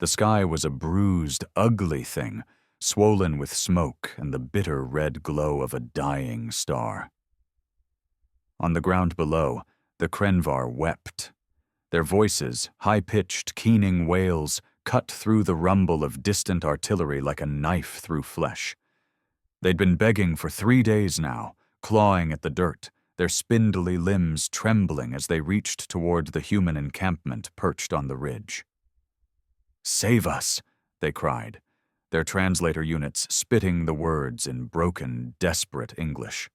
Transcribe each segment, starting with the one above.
The sky was a bruised, ugly thing, swollen with smoke and the bitter red glow of a dying star. On the ground below, the Crenvar wept. Their voices, high-pitched, keening wails, cut through the rumble of distant artillery like a knife through flesh. They'd been begging for 3 days now, clawing at the dirt, their spindly limbs trembling as they reached toward the human encampment perched on the ridge. "Save us!" they cried, their translator units spitting the words in broken, desperate English.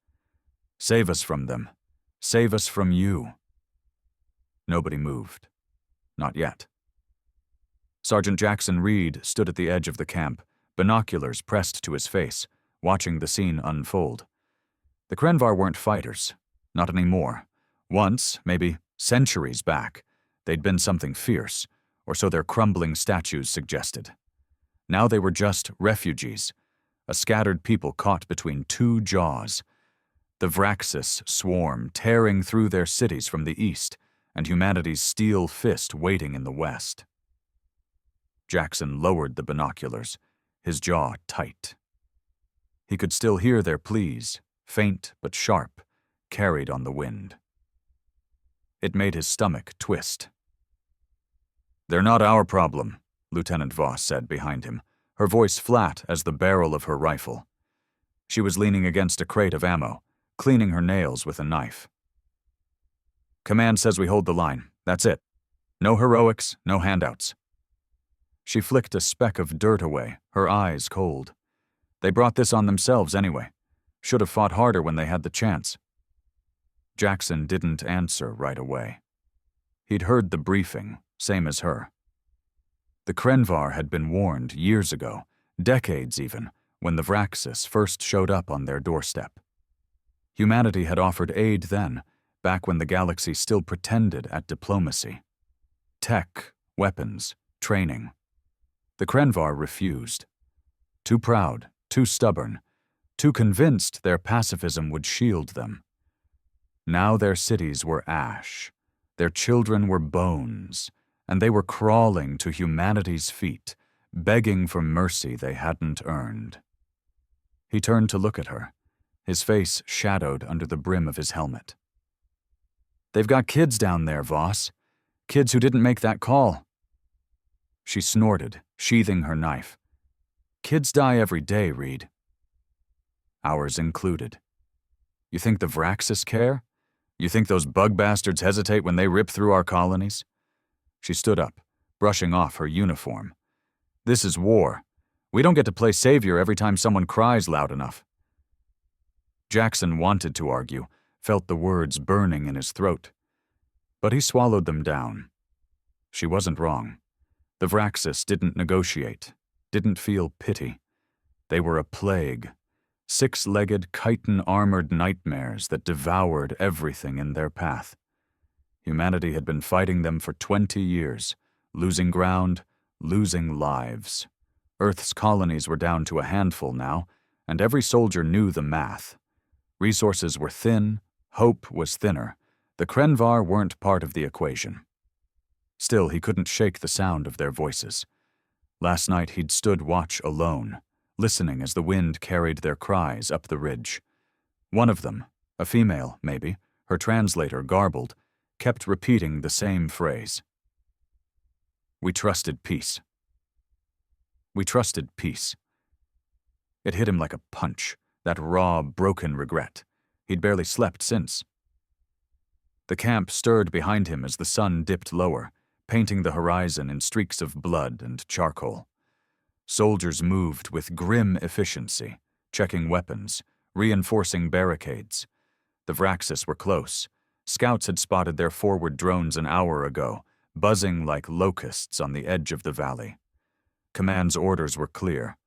"Save us from them. Save us from you." Nobody moved. Not yet. Sergeant Jackson Reed stood at the edge of the camp, binoculars pressed to his face, watching the scene unfold. The Crenvar weren't fighters. Not anymore. Once, maybe centuries back, they'd been something fierce, or so their crumbling statues suggested. Now they were just refugees, a scattered people caught between two jaws. The Vraxian swarm tearing through their cities from the east, and humanity's steel fist waiting in the west. Jackson lowered the binoculars, his jaw tight. He could still hear their pleas, faint but sharp, carried on the wind. It made his stomach twist. "They're not our problem," Lieutenant Voss said behind him, her voice flat as the barrel of her rifle. She was leaning against a crate of ammo, cleaning her nails with a knife. "Command says we hold the line. That's it. No heroics, no handouts." She flicked a speck of dirt away, her eyes cold. They brought this on themselves anyway. Should have fought harder when they had the chance. Jackson didn't answer right away. He'd heard the briefing, same as her. The Crenvar had been warned years ago, decades even, when the Vraxian first showed up on their doorstep. Humanity had offered aid then, back when the galaxy still pretended at diplomacy. Tech, weapons, training. The Crenvar refused. Too proud, too stubborn, too convinced their pacifism would shield them. Now their cities were ash, their children were bones, and they were crawling to humanity's feet, begging for mercy they hadn't earned. He turned to look at her, his face shadowed under the brim of his helmet. "They've got kids down there, Voss. Kids who didn't make that call." She snorted, sheathing her knife. "Kids die every day, Reed." "Ours included. You think the Vraxian care? You think those bug bastards hesitate when they rip through our colonies?" She stood up, brushing off her uniform. "This is war. We don't get to play savior every time someone cries loud enough." Jackson wanted to argue, felt the words burning in his throat. But he swallowed them down. She wasn't wrong. The Vraxian didn't negotiate, didn't feel pity. They were a plague. 6-legged, chitin-armored nightmares that devoured everything in their path. Humanity had been fighting them for 20 years, losing ground, losing lives. Earth's colonies were down to a handful now, and every soldier knew the math. Resources were thin, hope was thinner. The Crenvar weren't part of the equation. Still, he couldn't shake the sound of their voices. Last night he'd stood watch alone, listening as the wind carried their cries up the ridge. One of them, a female maybe, her translator garbled, kept repeating the same phrase. "We trusted peace. We trusted peace." It hit him like a punch, that raw, broken regret. He'd barely slept since. The camp stirred behind him as the sun dipped lower, painting the horizon in streaks of blood and charcoal. Soldiers moved with grim efficiency, checking weapons, reinforcing barricades. The Vraxian were close. Scouts had spotted their forward drones an hour ago, buzzing like locusts on the edge of the valley. Command's orders were clear.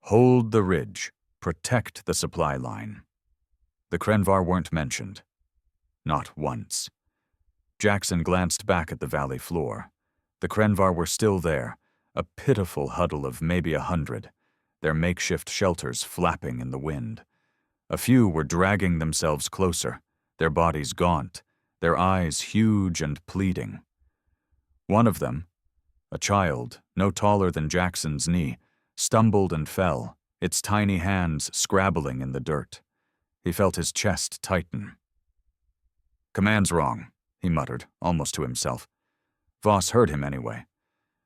Hold the ridge, protect the supply line. The Crenvar weren't mentioned. Not once. Jackson glanced back at the valley floor. The Crenvar were still there, a pitiful huddle of maybe 100, their makeshift shelters flapping in the wind. A few were dragging themselves closer, their bodies gaunt, their eyes huge and pleading. One of them, A child, no taller than Jackson's knee, stumbled and fell, its tiny hands scrabbling in the dirt. He felt his chest tighten. "Command's wrong," he muttered, almost to himself. Voss heard him anyway.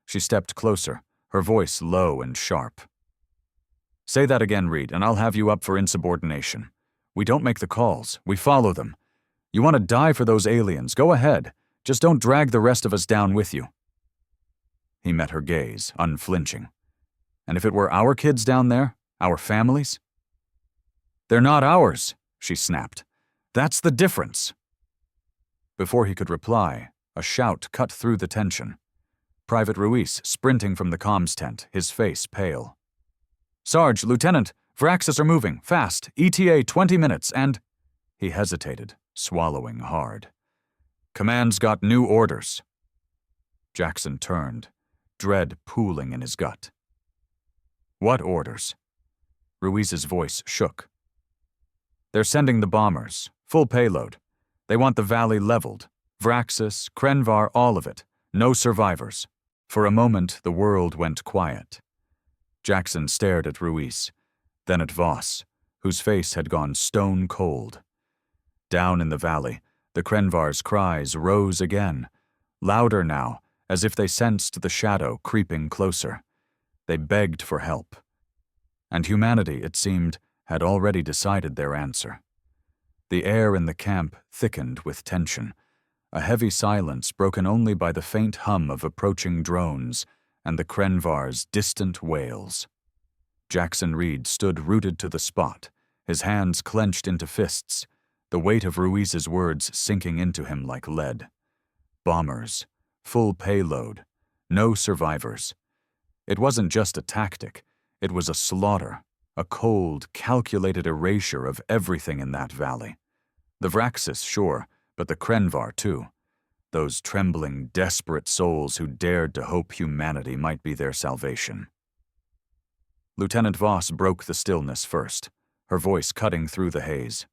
She stepped closer, her voice low and sharp. "Say that again, Reed, and I'll have you up for insubordination. We don't make the calls, we follow them. You want to die for those aliens, go ahead. Just don't drag the rest of us down with you." He met her gaze, unflinching. "And if it were our kids down there, our families?" "They're not ours," she snapped. "That's the difference." Before he could reply, a shout cut through the tension. Private Ruiz sprinting from the comms tent, his face pale. "Sarge, Lieutenant, Vraxian are moving, fast, ETA 20 minutes, and—" He hesitated, swallowing hard. "Command's got new orders." Jackson turned, dread pooling in his gut. "What orders?" Ruiz's voice shook. "They're sending the bombers, full payload. They want the valley leveled. Vraxian, Crenvar, all of it. No survivors." For a moment, the world went quiet. Jackson stared at Ruiz, then at Voss, whose face had gone stone cold. Down in the valley, the Crenvar's cries rose again, louder now, as if they sensed the shadow creeping closer. They begged for help. And humanity, it seemed, had already decided their answer. The air in the camp thickened with tension, a heavy silence broken only by the faint hum of approaching drones and the Crenvar's distant wails. Jackson Reed stood rooted to the spot, his hands clenched into fists, the weight of Ruiz's words sinking into him like lead. Bombers, full payload, no survivors. It wasn't just a tactic, it was a slaughter, a cold, calculated erasure of everything in that valley. The Vraxian, sure, but the Crenvar, too. Those trembling, desperate souls who dared to hope humanity might be their salvation. Lieutenant Voss broke the stillness first, her voice cutting through the haze.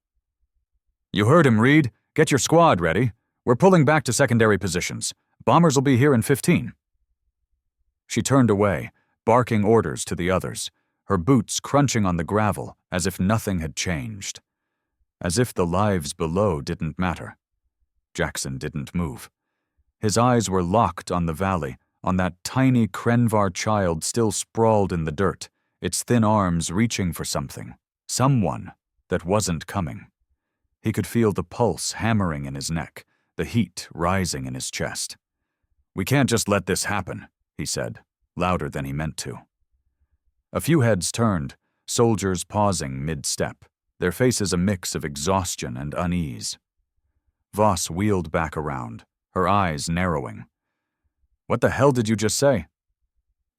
"You heard him, Reed. Get your squad ready. We're pulling back to secondary positions. Bombers will be here in 15. She turned away, barking orders to the others, her boots crunching on the gravel as if nothing had changed. As if the lives below didn't matter. Jackson didn't move. His eyes were locked on the valley, on that tiny Crenvar child still sprawled in the dirt, its thin arms reaching for something, someone that wasn't coming. He could feel the pulse hammering in his neck, the heat rising in his chest. "We can't just let this happen," he said, louder than he meant to. A few heads turned, soldiers pausing mid-step, their faces a mix of exhaustion and unease. Voss wheeled back around, her eyes narrowing. "What the hell did you just say?"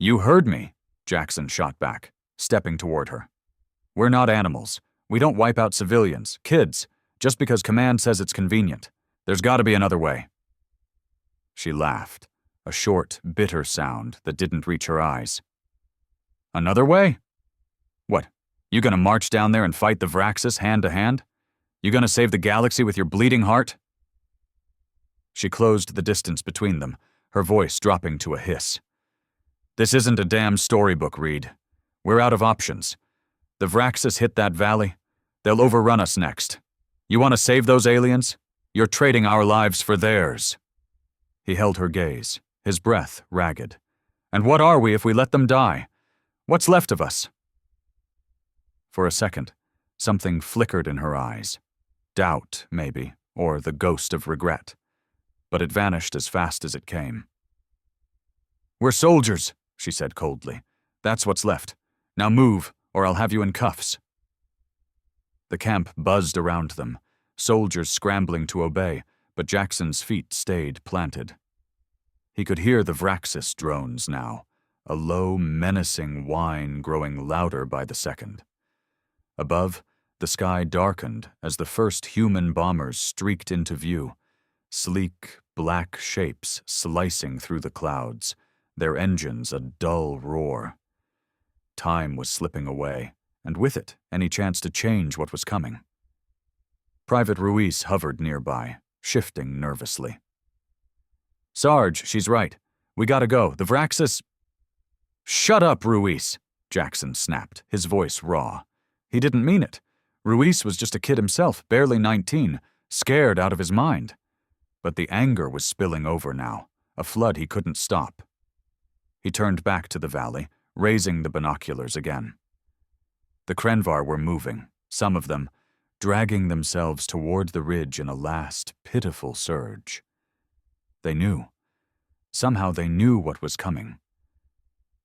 "You heard me," Jackson shot back, stepping toward her. "We're not animals. We don't wipe out civilians, kids, just because command says it's convenient. There's got to be another way." She laughed, a short, bitter sound that didn't reach her eyes. "Another way? What, you gonna march down there and fight the Vraxian hand to hand? You gonna save the galaxy with your bleeding heart?" She closed the distance between them, her voice dropping to a hiss. "This isn't a damn storybook, Reed. We're out of options. The Vraxian hit that valley. They'll overrun us next. You want to save those aliens? You're trading our lives for theirs." He held her gaze, his breath ragged. "And what are we if we let them die? What's left of us?" For a second, something flickered in her eyes. Doubt, maybe, or the ghost of regret. But it vanished as fast as it came. "We're soldiers," she said coldly. "That's what's left. Now move, or I'll have you in cuffs." The camp buzzed around them, soldiers scrambling to obey, but Jackson's feet stayed planted. He could hear the Vraxian drones now, a low, menacing whine growing louder by the second. Above, the sky darkened as the first human bombers streaked into view, sleek, black shapes slicing through the clouds, their engines a dull roar. Time was slipping away, and with it, any chance to change what was coming. Private Ruiz hovered nearby, shifting nervously. "Sarge, she's right. We gotta go. The Vraxis— Shut up, Ruiz, Jackson snapped, his voice raw. He didn't mean it. Ruiz was just a kid himself, barely 19, scared out of his mind. But the anger was spilling over now, a flood he couldn't stop. He turned back to the valley, raising the binoculars again. The Crenvar were moving, some of them, dragging themselves toward the ridge in a last, pitiful surge. They knew. Somehow they knew what was coming.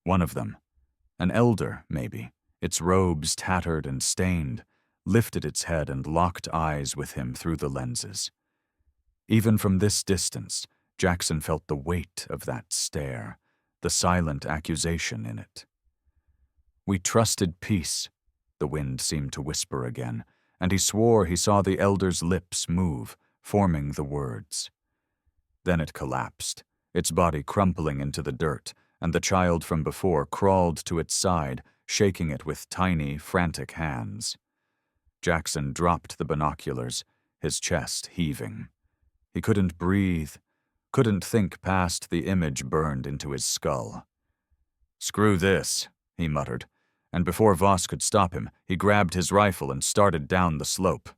One of them, an elder, maybe, its robes tattered and stained, lifted its head and locked eyes with him through the lenses. Even from this distance, Jackson felt the weight of that stare, the silent accusation in it. "We trusted peace," the wind seemed to whisper again, and he swore he saw the elder's lips move, forming the words. Then it collapsed, its body crumpling into the dirt, and the child from before crawled to its side, shaking it with tiny, frantic hands. Jackson dropped the binoculars, his chest heaving. He couldn't breathe, couldn't think past the image burned into his skull. "Screw this," he muttered, and before Voss could stop him, he grabbed his rifle and started down the slope.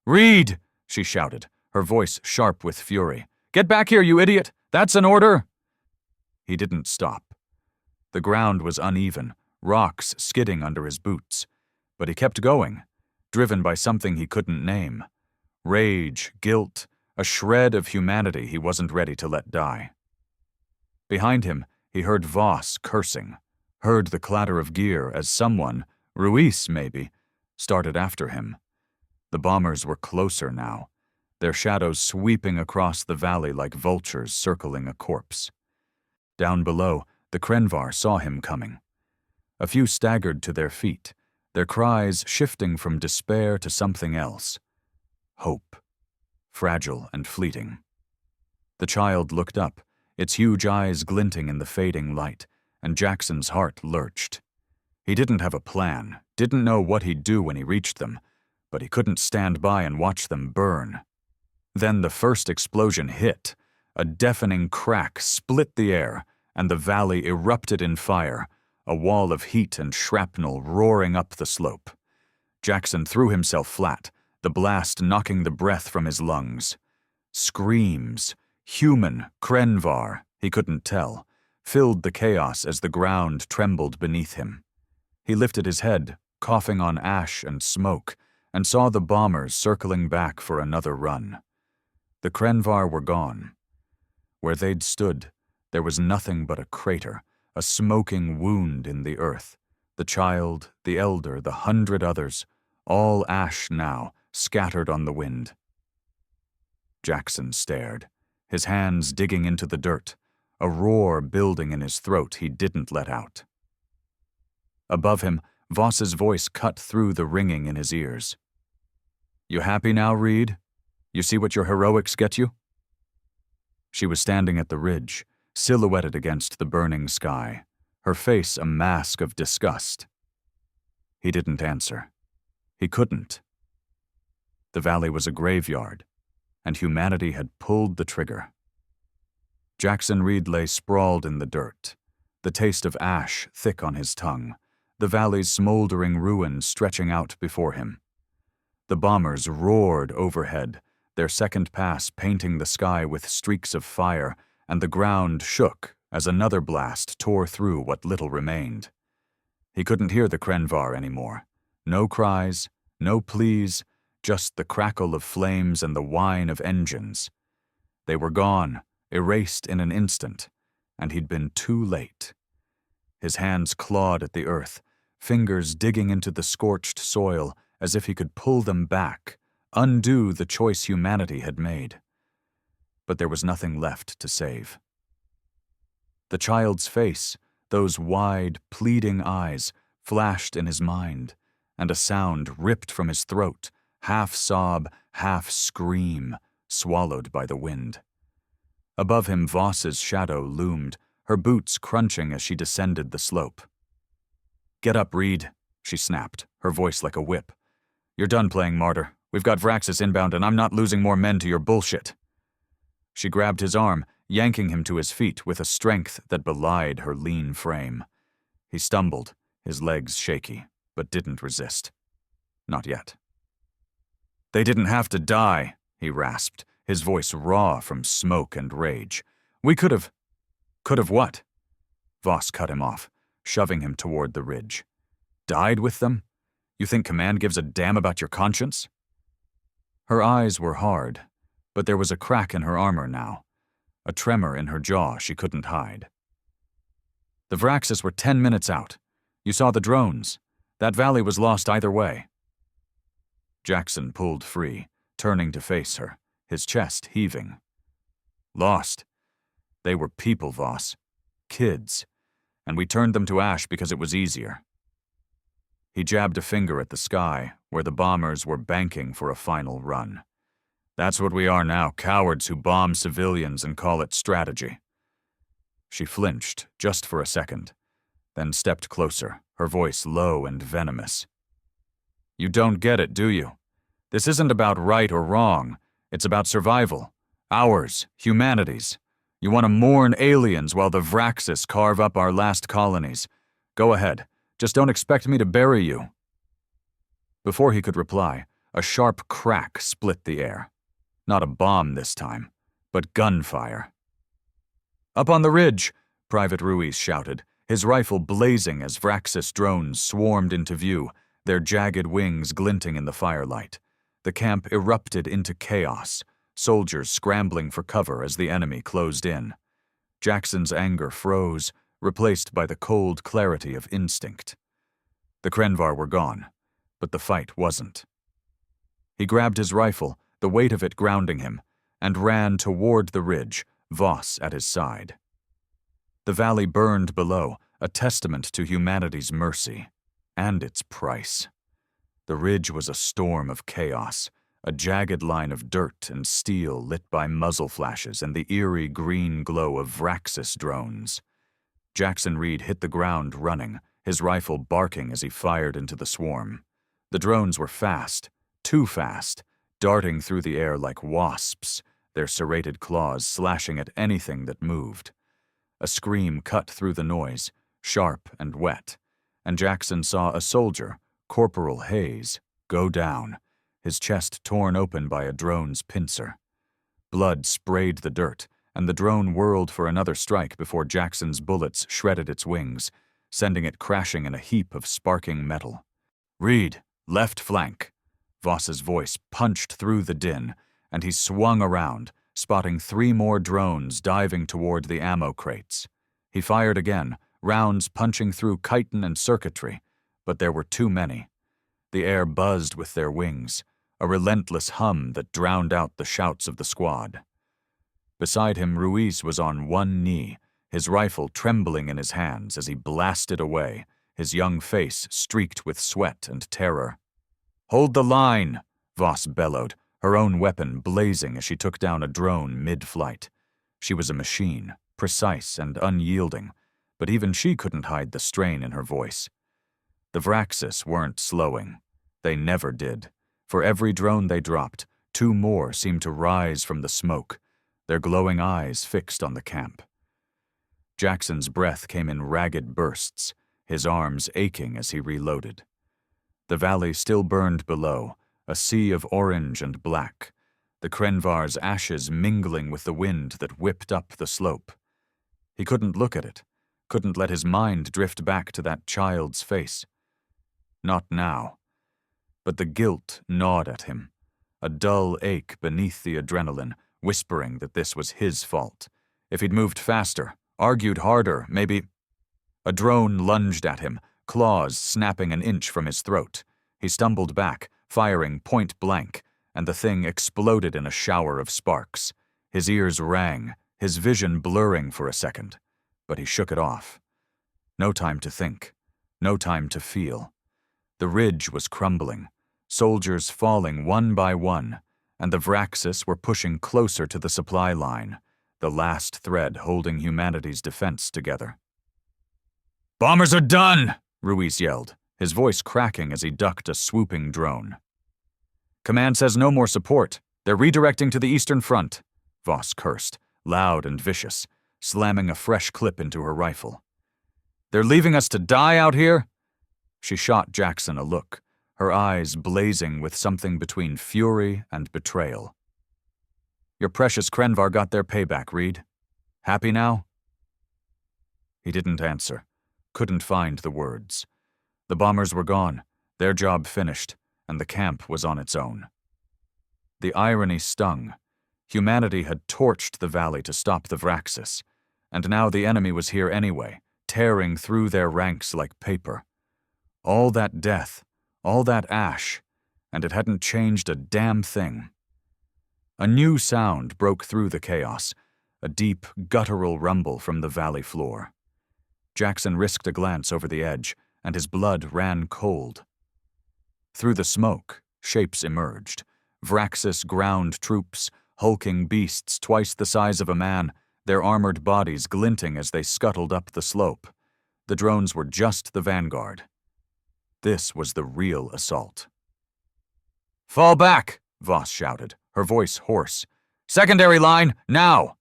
"Reed!" she shouted, her voice sharp with fury. "Get back here, you idiot! That's an order!" He didn't stop. The ground was uneven, rocks skidding under his boots, but he kept going, driven by something he couldn't name. Rage, guilt, a shred of humanity he wasn't ready to let die. Behind him, he heard Voss cursing, heard the clatter of gear as someone, Ruiz maybe, started after him. The bombers were closer now, their shadows sweeping across the valley like vultures circling a corpse. Down below, the Crenvar saw him coming. A few staggered to their feet, their cries shifting from despair to something else. Hope. Fragile and fleeting. The child looked up, its huge eyes glinting in the fading light, and Jackson's heart lurched. He didn't have a plan, didn't know what he'd do when he reached them, but he couldn't stand by and watch them burn. Then the first explosion hit. A deafening crack split the air, and the valley erupted in fire, a wall of heat and shrapnel roaring up the slope. Jackson threw himself flat, the blast knocking the breath from his lungs. Screams, human, Crenvar, he couldn't tell, filled the chaos as the ground trembled beneath him. He lifted his head, coughing on ash and smoke, and saw the bombers circling back for another run. The Crenvar were gone. Where they'd stood, there was nothing but a crater, a smoking wound in the earth. The child, the elder, the 100 others, all ash now, scattered on the wind. Jackson stared, his hands digging into the dirt, a roar building in his throat he didn't let out. Above him, Voss's voice cut through the ringing in his ears. "You happy now, Reed? You see what your heroics get you?" She was standing at the ridge, silhouetted against the burning sky, her face a mask of disgust. He didn't answer. He couldn't. The valley was a graveyard, and humanity had pulled the trigger. Jackson Reed lay sprawled in the dirt, the taste of ash thick on his tongue, the valley's smoldering ruins stretching out before him. The bombers roared overhead, their second pass painting the sky with streaks of fire, and the ground shook as another blast tore through what little remained. He couldn't hear the Crenvar anymore. No cries, no pleas, just the crackle of flames and the whine of engines. They were gone, erased in an instant, and he'd been too late. His hands clawed at the earth, fingers digging into the scorched soil as if he could pull them back, undo the choice humanity had made. But there was nothing left to save. The child's face, those wide, pleading eyes, flashed in his mind, and a sound ripped from his throat, half sob, half scream, swallowed by the wind. Above him, Voss's shadow loomed, her boots crunching as she descended the slope. "Get up, Reed," she snapped, her voice like a whip. "You're done playing martyr. We've got Vraxis inbound and I'm not losing more men to your bullshit." She grabbed his arm, yanking him to his feet with a strength that belied her lean frame. He stumbled, his legs shaky, but didn't resist. Not yet. "They didn't have to die," he rasped, his voice raw from smoke and rage. "We could have..." "Could have what?" Voss cut him off, shoving him toward the ridge. "Died with them? You think Command gives a damn about your conscience?" Her eyes were hard, but there was a crack in her armor now, a tremor in her jaw she couldn't hide. "The Vraxis were 10 minutes out. You saw the drones. That valley was lost either way." Jackson pulled free, turning to face her, his chest heaving. "Lost? They were people, Voss. Kids. And we turned them to ash because it was easier." He jabbed a finger at the sky, where the bombers were banking for a final run. "That's what we are now, cowards who bomb civilians and call it strategy." She flinched, just for a second, then stepped closer, her voice low and venomous. "You don't get it, do you? This isn't about right or wrong. It's about survival. Ours, humanity's. You want to mourn aliens while the Vraxis carve up our last colonies. Go ahead. Just don't expect me to bury you." Before he could reply, a sharp crack split the air. Not a bomb this time, but gunfire. "Up on the ridge!" Private Ruiz shouted, his rifle blazing as Vraxis drones swarmed into view, their jagged wings glinting in the firelight. The camp erupted into chaos, soldiers scrambling for cover as the enemy closed in. Jackson's anger froze, replaced by the cold clarity of instinct. The Crenvar were gone, but the fight wasn't. He grabbed his rifle, the weight of it grounding him, and ran toward the ridge, Voss at his side. The valley burned below, a testament to humanity's mercy, and its price. The ridge was a storm of chaos, a jagged line of dirt and steel lit by muzzle flashes and the eerie green glow of Vraxis drones. Jackson Reed hit the ground running, his rifle barking as he fired into the swarm. The drones were fast, too fast, darting through the air like wasps, their serrated claws slashing at anything that moved. A scream cut through the noise, sharp and wet, and Jackson saw a soldier, Corporal Hayes, go down, his chest torn open by a drone's pincer. Blood sprayed the dirt, and the drone whirled for another strike before Jackson's bullets shredded its wings, sending it crashing in a heap of sparking metal. "Reed, left flank." Voss's voice punched through the din, and he swung around, spotting 3 more drones diving toward the ammo crates. He fired again, rounds punching through chitin and circuitry, but there were too many. The air buzzed with their wings, a relentless hum that drowned out the shouts of the squad. Beside him, Ruiz was on one knee, his rifle trembling in his hands as he blasted away, his young face streaked with sweat and terror. "Hold the line!" Voss bellowed, her own weapon blazing as she took down a drone mid-flight. She was a machine, precise and unyielding, but even she couldn't hide the strain in her voice. The Vraxis weren't slowing. They never did. For every drone they dropped, 2 more seemed to rise from the smoke, their glowing eyes fixed on the camp. Jackson's breath came in ragged bursts, his arms aching as he reloaded. The valley still burned below, a sea of orange and black, the Crenvar's ashes mingling with the wind that whipped up the slope. He couldn't look at it, couldn't let his mind drift back to that child's face. Not now. But the guilt gnawed at him, a dull ache beneath the adrenaline, whispering that this was his fault. If he'd moved faster, argued harder, maybe... A drone lunged at him, claws snapping an inch from his throat. He stumbled back, firing point blank, and the thing exploded in a shower of sparks. His ears rang, his vision blurring for a second, but he shook it off. No time to think, no time to feel. The ridge was crumbling, soldiers falling one by one, and the Vraxis were pushing closer to the supply line, the last thread holding humanity's defense together. "Bombers are done!" Ruiz yelled, his voice cracking as he ducked a swooping drone. "Command says no more support. They're redirecting to the eastern front," Voss cursed, loud and vicious, slamming a fresh clip into her rifle. "They're leaving us to die out here?" She shot Jackson a look, her eyes blazing with something between fury and betrayal. "Your precious Crenvar got their payback, Reed. Happy now?" He didn't answer, couldn't find the words. The bombers were gone, their job finished, and the camp was on its own. The irony stung. Humanity had torched the valley to stop the Vraxis, and now the enemy was here anyway, tearing through their ranks like paper. All that death, all that ash, and it hadn't changed a damn thing. A new sound broke through the chaos, a deep, guttural rumble from the valley floor. Jackson risked a glance over the edge, and his blood ran cold. Through the smoke, shapes emerged. Vraxis ground troops, hulking beasts twice the size of a man, their armored bodies glinting as they scuttled up the slope. The drones were just the vanguard. This was the real assault. "Fall back!" Voss shouted, her voice hoarse. "Secondary line, now!"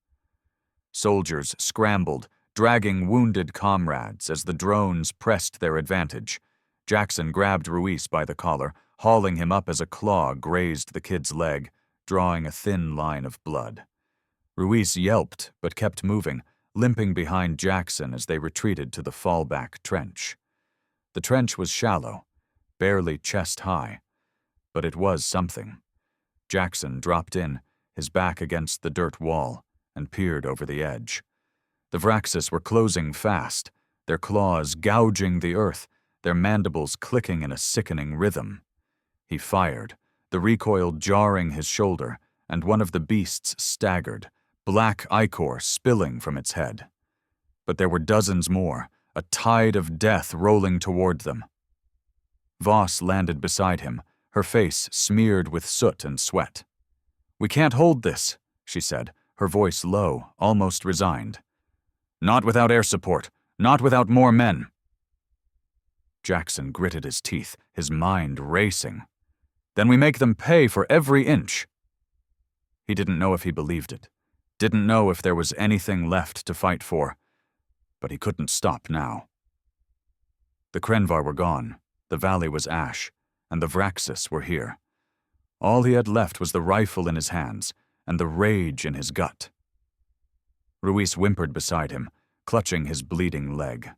Soldiers scrambled, dragging wounded comrades as the drones pressed their advantage. Jackson grabbed Ruiz by the collar, hauling him up as a claw grazed the kid's leg, drawing a thin line of blood. Ruiz yelped but kept moving, limping behind Jackson as they retreated to the fallback trench. The trench was shallow, barely chest-high, but it was something. Jackson dropped in, his back against the dirt wall, and peered over the edge. The Vraxis were closing fast, their claws gouging the earth, their mandibles clicking in a sickening rhythm. He fired, the recoil jarring his shoulder, and one of the beasts staggered, black ichor spilling from its head. But there were dozens more, a tide of death rolling toward them. Voss landed beside him, her face smeared with soot and sweat. "We can't hold this," she said, her voice low, almost resigned. "Not without air support, not without more men." Jackson gritted his teeth, his mind racing. "Then we make them pay for every inch." He didn't know if he believed it, didn't know if there was anything left to fight for, but he couldn't stop now. The Crenvar were gone, the valley was ash, and the Vraxis were here. All he had left was the rifle in his hands and the rage in his gut. Ruiz whimpered beside him, clutching his bleeding leg.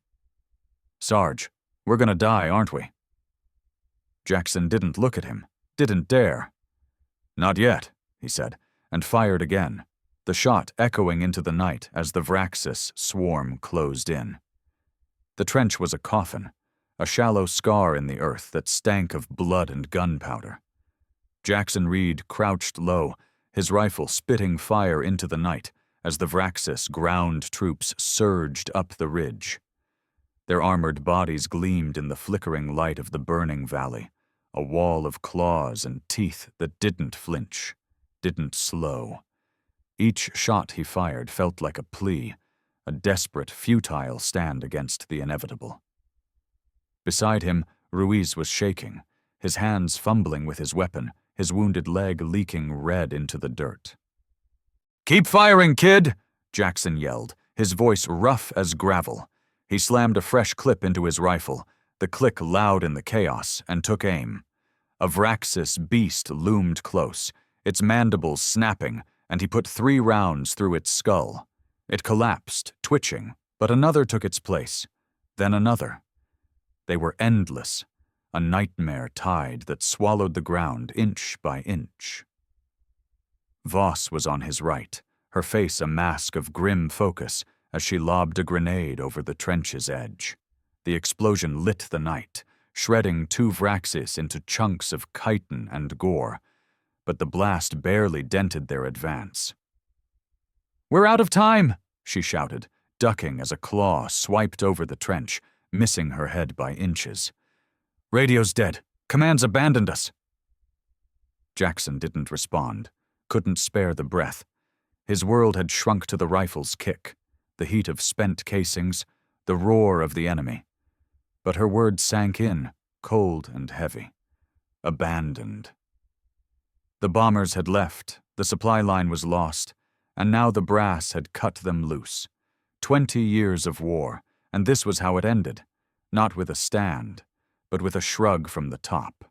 "Sarge, we're gonna die, aren't we?" Jackson didn't look at him, didn't dare. "Not yet," he said, and fired again, the shot echoing into the night as the Vraxis swarm closed in. The trench was a coffin, a shallow scar in the earth that stank of blood and gunpowder. Jackson Reed crouched low, his rifle spitting fire into the night as the Vraxis ground troops surged up the ridge. Their armored bodies gleamed in the flickering light of the burning valley, a wall of claws and teeth that didn't flinch, didn't slow. Each shot he fired felt like a plea, a desperate, futile stand against the inevitable. Beside him, Ruiz was shaking, his hands fumbling with his weapon, his wounded leg leaking red into the dirt. "Keep firing, kid!" Jackson yelled, his voice rough as gravel. He slammed a fresh clip into his rifle, the click loud in the chaos, and took aim. A Vraxis beast loomed close, its mandibles snapping, and he put 3 rounds through its skull. It collapsed, twitching, but another took its place, then another. They were endless, a nightmare tide that swallowed the ground inch by inch. Voss was on his right, her face a mask of grim focus as she lobbed a grenade over the trench's edge. The explosion lit the night, shredding 2 Vraxis into chunks of chitin and gore, but the blast barely dented their advance. "We're out of time!" she shouted, ducking as a claw swiped over the trench, missing her head by inches. "Radio's dead. Command's abandoned us." Jackson didn't respond, couldn't spare the breath. His world had shrunk to the rifle's kick, the heat of spent casings, the roar of the enemy. But her words sank in, cold and heavy. Abandoned. The bombers had left, the supply line was lost, and now the brass had cut them loose. 20 years of war, and this was how it ended, not with a stand, but with a shrug from the top.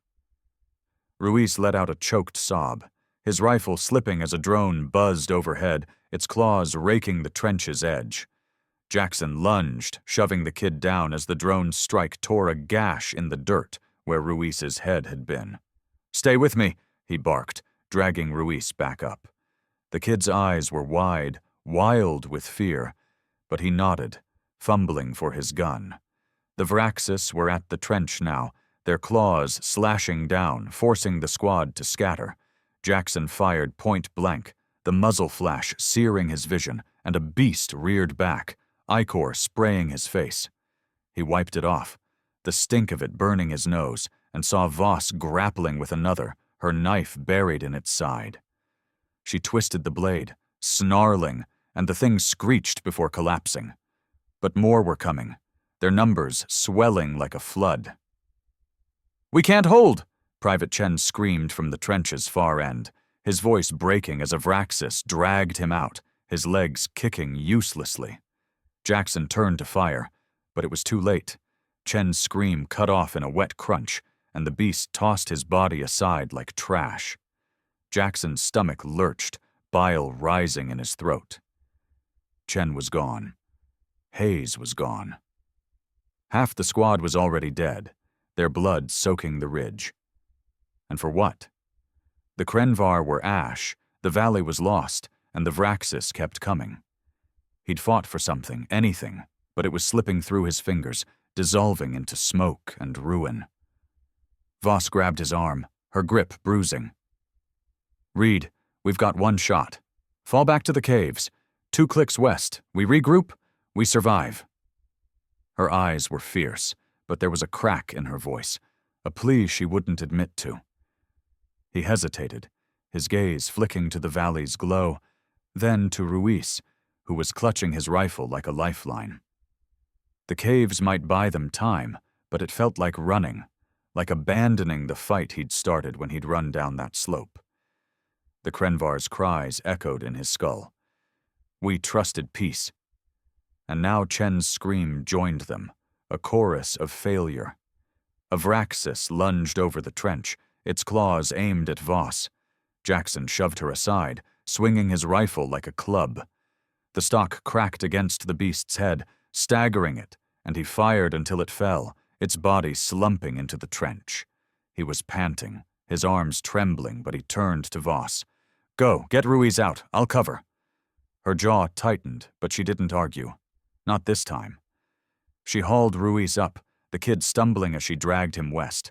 Ruiz let out a choked sob, his rifle slipping as a drone buzzed overhead, its claws raking the trench's edge. Jackson lunged, shoving the kid down as the drone's strike tore a gash in the dirt where Ruiz's head had been. "Stay with me," he barked, dragging Ruiz back up. The kid's eyes were wide, wild with fear, but he nodded, fumbling for his gun. The Vraxian were at the trench now, their claws slashing down, forcing the squad to scatter. Jackson fired point blank, the muzzle flash searing his vision, and a beast reared back, ichor spraying his face. He wiped it off, the stink of it burning his nose, and saw Voss grappling with another, her knife buried in its side. She twisted the blade, snarling, and the thing screeched before collapsing. But more were coming, their numbers swelling like a flood. "We can't hold!" Private Chen screamed from the trench's far end, his voice breaking as a Vraxian dragged him out, his legs kicking uselessly. Jackson turned to fire, but it was too late. Chen's scream cut off in a wet crunch, and the beast tossed his body aside like trash. Jackson's stomach lurched, bile rising in his throat. Chen was gone. Hayes was gone. Half the squad was already dead, their blood soaking the ridge. And for what? The Crenvar were ash, the valley was lost, and the Vraxian kept coming. He'd fought for something, anything, but it was slipping through his fingers, dissolving into smoke and ruin. Voss grabbed his arm, her grip bruising. "Reed, we've got one shot. Fall back to the caves. 2 clicks west. We regroup, we survive." Her eyes were fierce, but there was a crack in her voice, a plea she wouldn't admit to. He hesitated, his gaze flicking to the valley's glow, then to Ruiz, who was clutching his rifle like a lifeline. The caves might buy them time, but it felt like running, like abandoning the fight he'd started when he'd run down that slope. The Crenvar's cries echoed in his skull. We trusted peace. And now Chen's scream joined them, a chorus of failure. A Vraxian lunged over the trench, its claws aimed at Voss. Jackson shoved her aside, swinging his rifle like a club. The stock cracked against the beast's head, staggering it, and he fired until it fell, its body slumping into the trench. He was panting, his arms trembling, but he turned to Voss. "Go, get Ruiz out, I'll cover." Her jaw tightened, but she didn't argue. Not this time. She hauled Ruiz up, the kid stumbling as she dragged him west.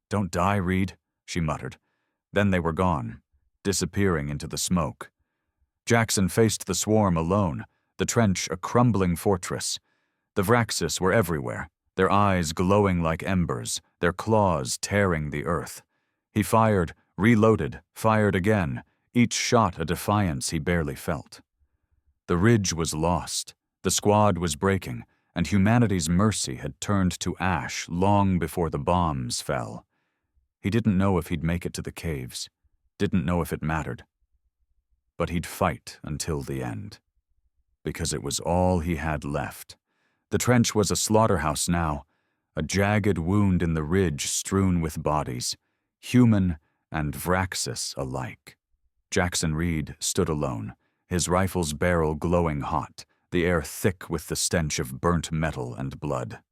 "Don't die, Reed," she muttered. Then they were gone, disappearing into the smoke. Jackson faced the swarm alone, the trench a crumbling fortress. The Vraxian were everywhere, their eyes glowing like embers, their claws tearing the earth. He fired, reloaded, fired again, each shot a defiance he barely felt. The ridge was lost, the squad was breaking, and humanity's mercy had turned to ash long before the bombs fell. He didn't know if he'd make it to the caves, didn't know if it mattered. But he'd fight until the end, because it was all he had left. The trench was a slaughterhouse now, a jagged wound in the ridge strewn with bodies, human and Vraxian alike. Jackson Reed stood alone, his rifle's barrel glowing hot, the air thick with the stench of burnt metal and blood.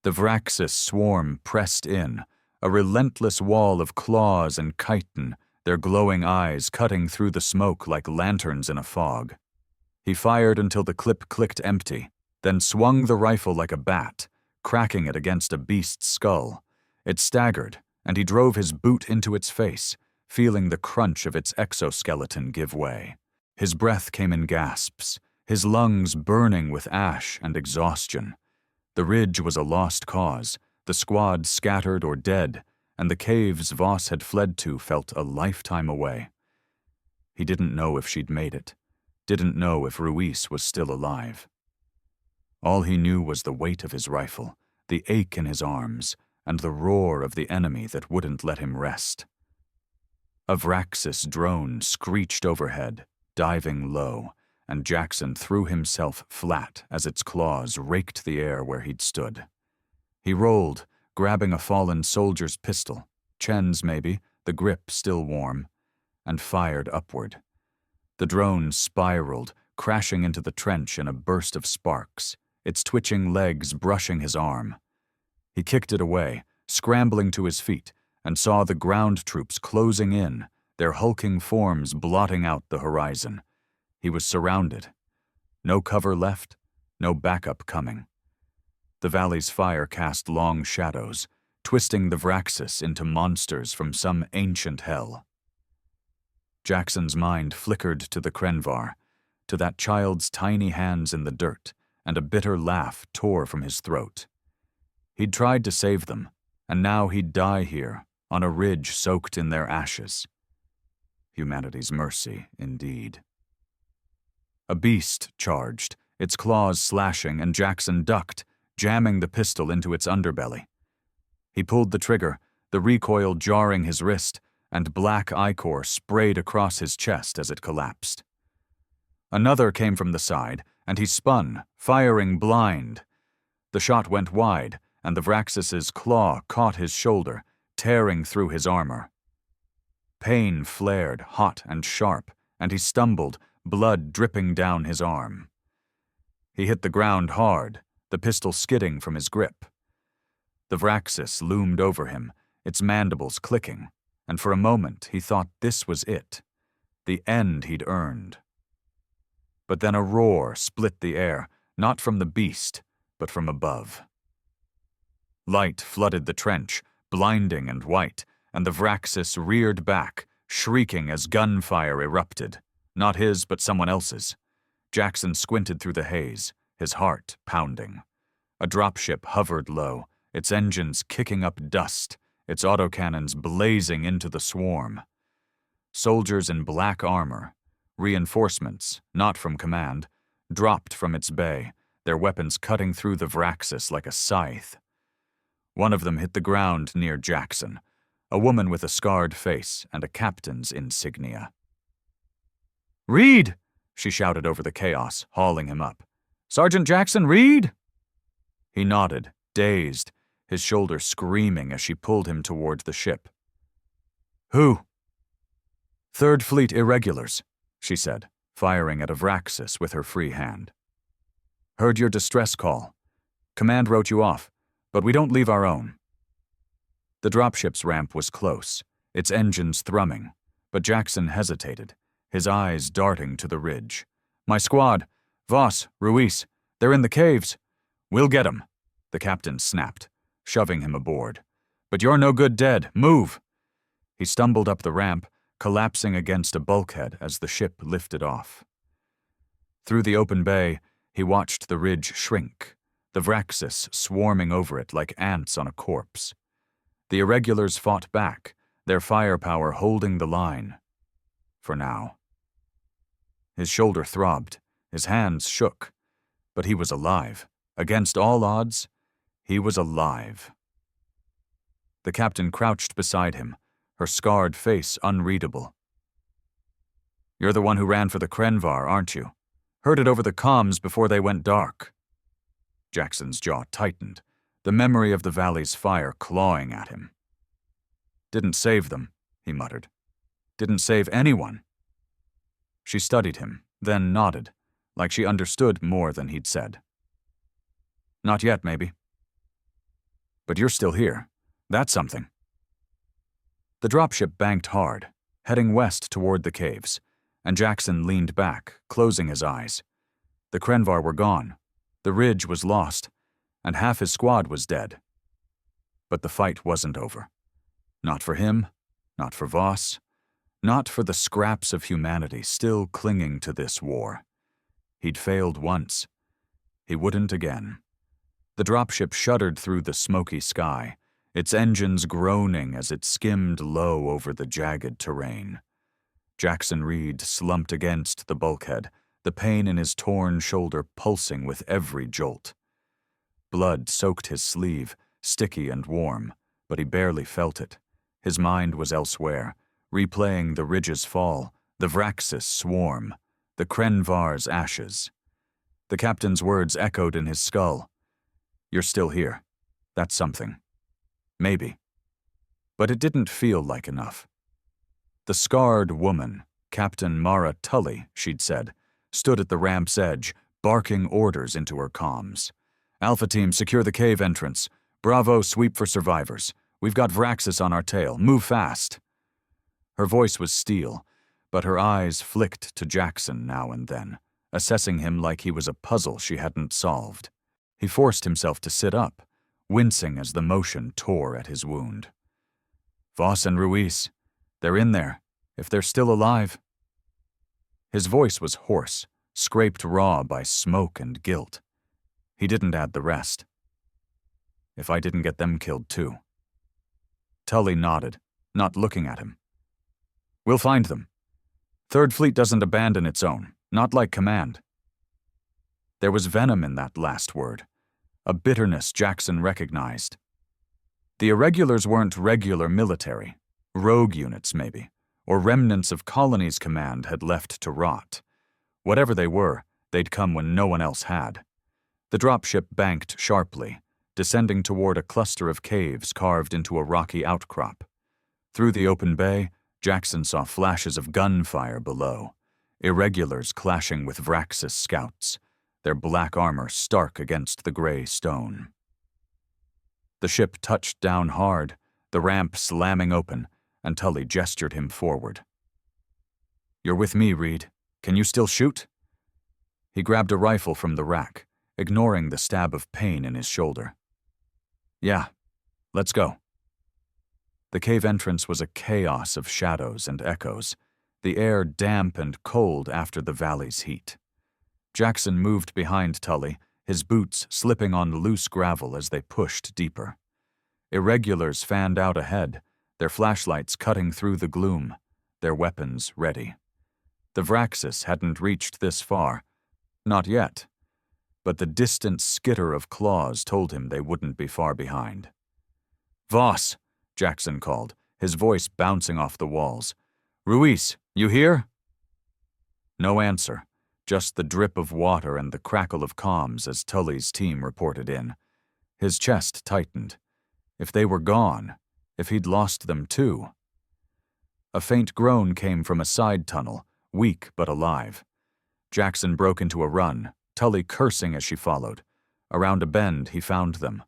The Vraxian swarm pressed in, a relentless wall of claws and chitin, their glowing eyes cutting through the smoke like lanterns in a fog. He fired until the clip clicked empty, then swung the rifle like a bat, cracking it against a beast's skull. It staggered, and he drove his boot into its face, feeling the crunch of its exoskeleton give way. His breath came in gasps, his lungs burning with ash and exhaustion. The ridge was a lost cause, the squad scattered or dead, and the caves Voss had fled to felt a lifetime away. He didn't know if she'd made it, didn't know if Ruiz was still alive. All he knew was the weight of his rifle, the ache in his arms, and the roar of the enemy that wouldn't let him rest. A Vraxian drone screeched overhead, diving low, and Jackson threw himself flat as its claws raked the air where he'd stood. He rolled, grabbing a fallen soldier's pistol, Chen's maybe, the grip still warm, and fired upward. The drone spiraled, crashing into the trench in a burst of sparks, its twitching legs brushing his arm. He kicked it away, scrambling to his feet, and saw the ground troops closing in, their hulking forms blotting out the horizon. He was surrounded. No cover left, no backup coming. The valley's fire cast long shadows, twisting the Vraxian into monsters from some ancient hell. Jackson's mind flickered to the Crenvar, to that child's tiny hands in the dirt, and a bitter laugh tore from his throat. He'd tried to save them, and now he'd die here, on a ridge soaked in their ashes. Humanity's mercy, indeed. A beast charged, its claws slashing, and Jackson ducked, jamming the pistol into its underbelly. He pulled the trigger, the recoil jarring his wrist, and black ichor sprayed across his chest as it collapsed. Another came from the side, and he spun, firing blind. The shot went wide, and the Vraxis's claw caught his shoulder, tearing through his armor. Pain flared, hot and sharp, and he stumbled, blood dripping down his arm. He hit the ground hard, the pistol skidding from his grip. The Vraxian loomed over him, its mandibles clicking, and for a moment he thought this was it, the end he'd earned. But then a roar split the air, not from the beast, but from above. Light flooded the trench, blinding and white, and the Vraxian reared back, shrieking as gunfire erupted, not his but someone else's. Jackson squinted through the haze, his heart pounding. A dropship hovered low, its engines kicking up dust, its autocannons blazing into the swarm. Soldiers in black armor, reinforcements, not from command, dropped from its bay, their weapons cutting through the Vraxian like a scythe. One of them hit the ground near Jackson, a woman with a scarred face and a captain's insignia. "Reed!" she shouted over the chaos, hauling him up. "Sergeant Jackson, Reed!" He nodded, dazed, his shoulder screaming as she pulled him toward the ship. "Who?" "Third Fleet Irregulars," she said, firing at a Vraxian with her free hand. "Heard your distress call. Command wrote you off, but we don't leave our own." The dropship's ramp was close, its engines thrumming, but Jackson hesitated, his eyes darting to the ridge. "My squad, Voss, Ruiz, they're in the caves." "We'll get 'em," the captain snapped, shoving him aboard. "But you're no good dead. Move!" He stumbled up the ramp, collapsing against a bulkhead as the ship lifted off. Through the open bay, he watched the ridge shrink, the Vraxian swarming over it like ants on a corpse. The Irregulars fought back, their firepower holding the line. For now. His shoulder throbbed, his hands shook, but he was alive. Against all odds, he was alive. The captain crouched beside him, her scarred face unreadable. "You're the one who ran for the Crenvar, aren't you? Heard it over the comms before they went dark." Jackson's jaw tightened, the memory of the valley's fire clawing at him. "Didn't save them," he muttered. "Didn't save anyone." She studied him, then nodded, like she understood more than he'd said. "Not yet, maybe. But you're still here. That's something." The dropship banked hard, heading west toward the caves, and Jackson leaned back, closing his eyes. The Crenvar were gone, the ridge was lost, and half his squad was dead. But the fight wasn't over. Not for him, not for Voss, not for the scraps of humanity still clinging to this war. He'd failed once. He wouldn't again. The dropship shuddered through the smoky sky, its engines groaning as it skimmed low over the jagged terrain. Jackson Reed slumped against the bulkhead, the pain in his torn shoulder pulsing with every jolt. Blood soaked his sleeve, sticky and warm, but he barely felt it. His mind was elsewhere, replaying the ridge's fall, the Vraxian swarm, The Crenvar's ashes. The captain's words echoed in his skull. You're still here. That's something. Maybe. But it didn't feel like enough. The scarred woman, Captain Mara Tully, she'd said, stood at the ramp's edge, barking orders into her comms. Alpha Team, secure the cave entrance. Bravo, sweep for survivors. We've got Vraxian on our tail. Move fast. Her voice was steel, but her eyes flicked to Jackson now and then, assessing him like he was a puzzle she hadn't solved. He forced himself to sit up, wincing as the motion tore at his wound. Voss and Ruiz, they're in there, if they're still alive. His voice was hoarse, scraped raw by smoke and guilt. He didn't add the rest. If I didn't get them killed too. Tully nodded, not looking at him. We'll find them. Third Fleet doesn't abandon its own, not like Command. There was venom in that last word, a bitterness Jackson recognized. The Irregulars weren't regular military, rogue units maybe, or remnants of colonies Command had left to rot. Whatever they were, they'd come when no one else had. The dropship banked sharply, descending toward a cluster of caves carved into a rocky outcrop. Through the open bay, Jackson saw flashes of gunfire below, Irregulars clashing with Vraxian scouts, their black armor stark against the gray stone. The ship touched down hard, the ramp slamming open, and Tully gestured him forward. You're with me, Reed. Can you still shoot? He grabbed a rifle from the rack, ignoring the stab of pain in his shoulder. Yeah, let's go. The cave entrance was a chaos of shadows and echoes, the air damp and cold after the valley's heat. Jackson moved behind Tully, his boots slipping on loose gravel as they pushed deeper. Irregulars fanned out ahead, their flashlights cutting through the gloom, their weapons ready. The Vraxian hadn't reached this far. Not yet. But the distant skitter of claws told him they wouldn't be far behind. Voss, Jackson called, his voice bouncing off the walls. Ruiz, you here? No answer, just the drip of water and the crackle of comms as Tully's team reported in. His chest tightened. If they were gone, if he'd lost them too. A faint groan came from a side tunnel, weak but alive. Jackson broke into a run, Tully cursing as she followed. Around a bend, he found them.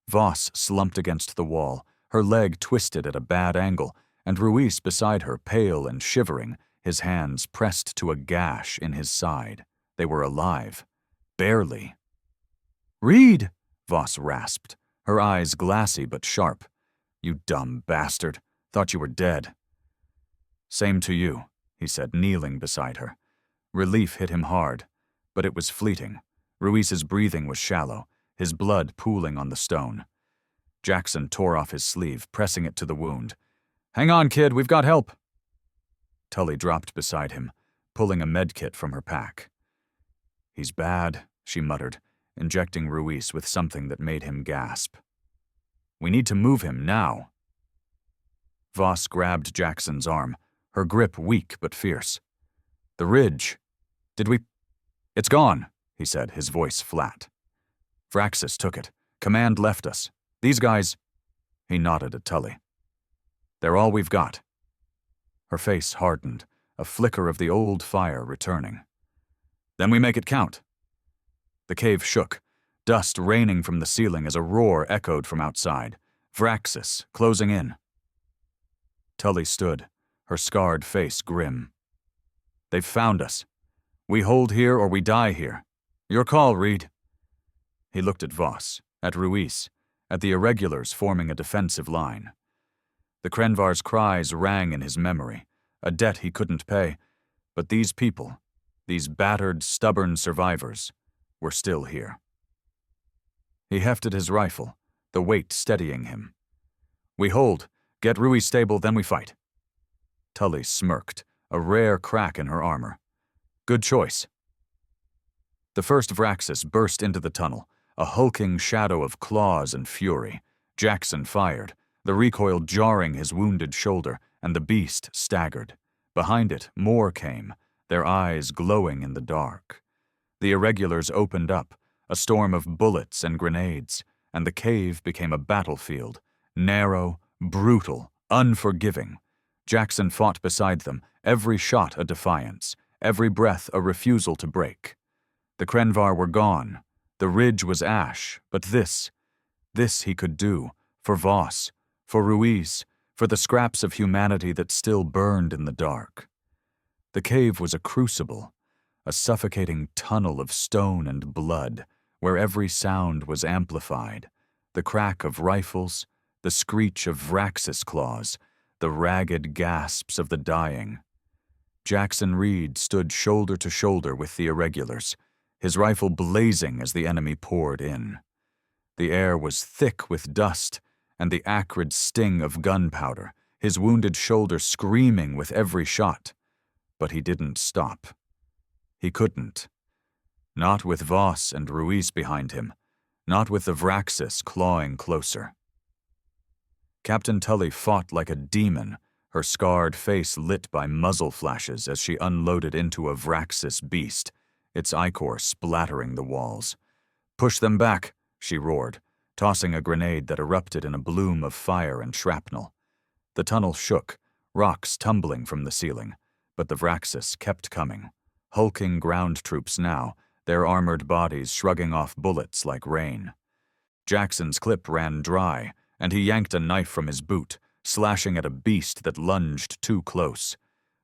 Voss slumped against the wall, her leg twisted at a bad angle, and Ruiz beside her, pale and shivering, his hands pressed to a gash in his side. They were alive. Barely. Reed! Voss rasped, her eyes glassy but sharp. You dumb bastard. Thought you were dead. Same to you, he said, kneeling beside her. Relief hit him hard, but it was fleeting. Ruiz's breathing was shallow, his blood pooling on the stone. Jackson tore off his sleeve, pressing it to the wound. Hang on, kid, we've got help. Tully dropped beside him, pulling a medkit from her pack. He's bad, she muttered, injecting Ruiz with something that made him gasp. We need to move him now. Voss grabbed Jackson's arm, her grip weak but fierce. The ridge. Did we? It's gone, he said, his voice flat. Vraxian took it. Command left us. These guys. He nodded at Tully. They're all we've got. Her face hardened, a flicker of the old fire returning. Then we make it count. The cave shook, dust raining from the ceiling as a roar echoed from outside. Vraxian closing in. Tully stood, her scarred face grim. They've found us. We hold here or we die here. Your call, Reed. He looked at Voss, at Ruiz, at the Irregulars forming a defensive line. The Crenvar's cries rang in his memory, a debt he couldn't pay, but these people, these battered, stubborn survivors, were still here. He hefted his rifle, the weight steadying him. We hold, get Ruiz stable, then we fight. Tully smirked, a rare crack in her armor. Good choice. The first Vraxian burst into the tunnel, a hulking shadow of claws and fury. Jackson fired, the recoil jarring his wounded shoulder, and the beast staggered. Behind it, more came, their eyes glowing in the dark. The irregulars opened up, a storm of bullets and grenades, and the cave became a battlefield, narrow, brutal, unforgiving. Jackson fought beside them, every shot a defiance, every breath a refusal to break. The Crenvar were gone. The ridge was ash, but this he could do, for Voss, for Ruiz, for the scraps of humanity that still burned in the dark. The cave was a crucible, a suffocating tunnel of stone and blood, where every sound was amplified, the crack of rifles, the screech of Vraxian claws, the ragged gasps of the dying. Jackson Reed stood shoulder to shoulder with the irregulars, his rifle blazing as the enemy poured in. The air was thick with dust and the acrid sting of gunpowder, his wounded shoulder screaming with every shot. But he didn't stop. He couldn't. Not with Voss and Ruiz behind him, not with the Vraxian clawing closer. Captain Tully fought like a demon, her scarred face lit by muzzle flashes as she unloaded into a Vraxian beast, its ichor splattering the walls. "Push them back," she roared, tossing a grenade that erupted in a bloom of fire and shrapnel. The tunnel shook, rocks tumbling from the ceiling, but the Vraxian kept coming, hulking ground troops now, their armored bodies shrugging off bullets like rain. Jackson's clip ran dry, and he yanked a knife from his boot, slashing at a beast that lunged too close.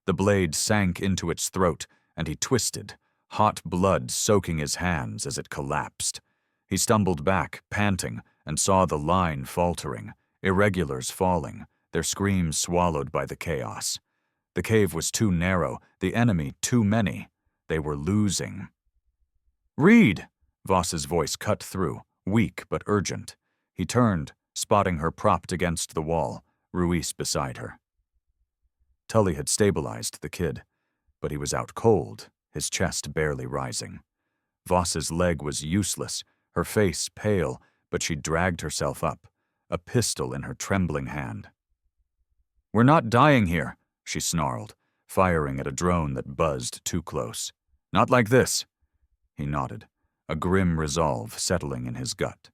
The blade sank into its throat, and he twisted, hot blood soaking his hands as it collapsed. He stumbled back, panting, and saw the line faltering, irregulars falling, their screams swallowed by the chaos. The cave was too narrow, the enemy too many. They were losing. "Reed!" Voss's voice cut through, weak but urgent. He turned, spotting her propped against the wall, Ruiz beside her. Tully had stabilized the kid, but he was out cold, his chest barely rising. Voss's leg was useless, her face pale, but she dragged herself up, a pistol in her trembling hand. "We're not dying here," she snarled, firing at a drone that buzzed too close. "Not like this." He nodded, a grim resolve settling in his gut.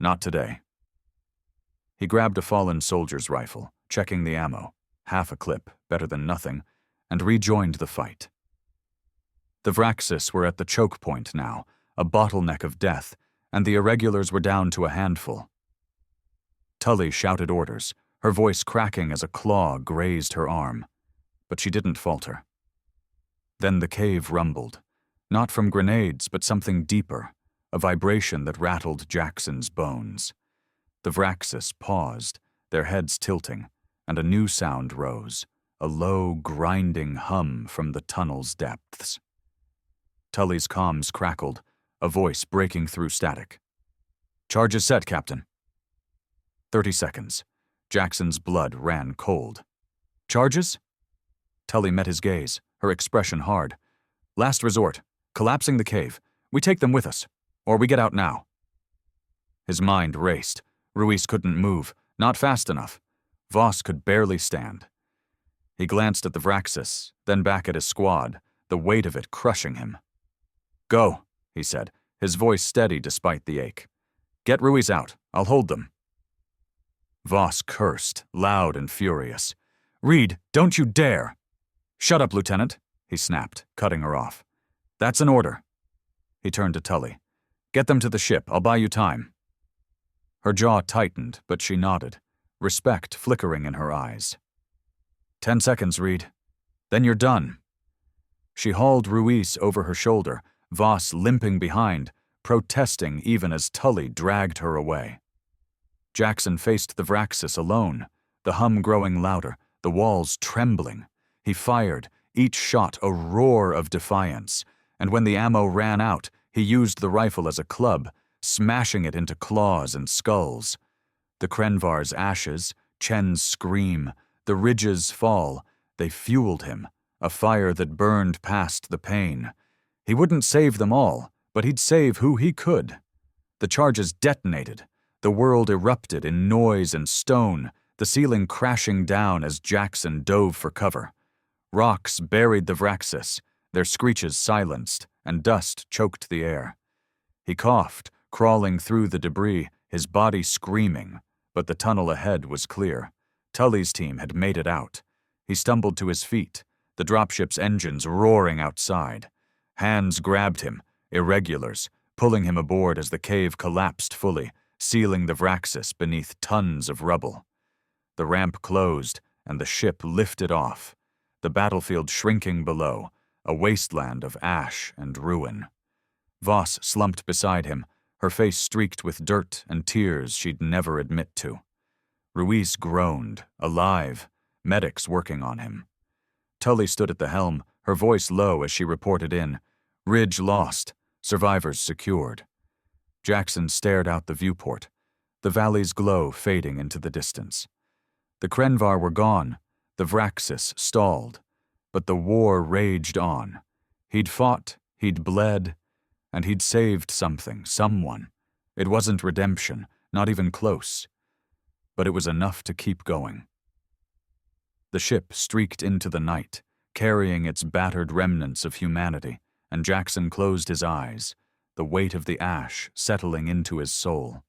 "Not today." He grabbed a fallen soldier's rifle, checking the ammo, half a clip, better than nothing, and rejoined the fight. The Vraxian were at the choke point now, a bottleneck of death, and the irregulars were down to a handful. Tully shouted orders, her voice cracking as a claw grazed her arm, but she didn't falter. Then the cave rumbled, not from grenades but something deeper, a vibration that rattled Jackson's bones. The Vraxian paused, their heads tilting, and a new sound rose, a low, grinding hum from the tunnel's depths. Tully's comms crackled, a voice breaking through static. "Charge is set, Captain." 30 seconds. Jackson's blood ran cold. "Charges?" Tully met his gaze, her expression hard. "Last resort. Collapsing the cave. We take them with us. Or we get out now." His mind raced. Ruiz couldn't move, not fast enough. Voss could barely stand. He glanced at the Vraxian, then back at his squad, the weight of it crushing him. "Go," he said, his voice steady despite the ache. "Get Ruiz out. I'll hold them." Voss cursed, loud and furious. "Reed, don't you dare!" "Shut up, Lieutenant," he snapped, cutting her off. "That's an order." He turned to Tully. "Get them to the ship. I'll buy you time." Her jaw tightened, but she nodded, respect flickering in her eyes. 10 seconds, Reed. Then you're done." She hauled Ruiz over her shoulder, Voss limping behind, protesting even as Tully dragged her away. Jackson faced the Vraxian alone, the hum growing louder, the walls trembling. He fired, each shot a roar of defiance, and when the ammo ran out, he used the rifle as a club, smashing it into claws and skulls. The Crenvar's ashes, Chen's scream, the ridge's fall, they fueled him, a fire that burned past the pain. He wouldn't save them all, but he'd save who he could. The charges detonated. The world erupted in noise and stone, the ceiling crashing down as Jackson dove for cover. Rocks buried the Vraxis, their screeches silenced, and dust choked the air. He coughed, crawling through the debris, his body screaming, but the tunnel ahead was clear. Tully's team had made it out. He stumbled to his feet, the dropship's engines roaring outside. Hands grabbed him, irregulars, pulling him aboard as the cave collapsed fully, sealing the Vraxis beneath tons of rubble. The ramp closed, and the ship lifted off, the battlefield shrinking below, a wasteland of ash and ruin. Voss slumped beside him, her face streaked with dirt and tears she'd never admit to. Ruiz groaned, alive, medics working on him. Tully stood at the helm, her voice low as she reported in. Ridge lost, survivors secured. Jackson stared out the viewport, the valley's glow fading into the distance. The Crenvar were gone, the Vraxis stalled, but the war raged on. He'd fought, he'd bled, and he'd saved something, someone. It wasn't redemption, not even close, but it was enough to keep going. The ship streaked into the night, carrying its battered remnants of humanity, and Jackson closed his eyes, the weight of the ash settling into his soul.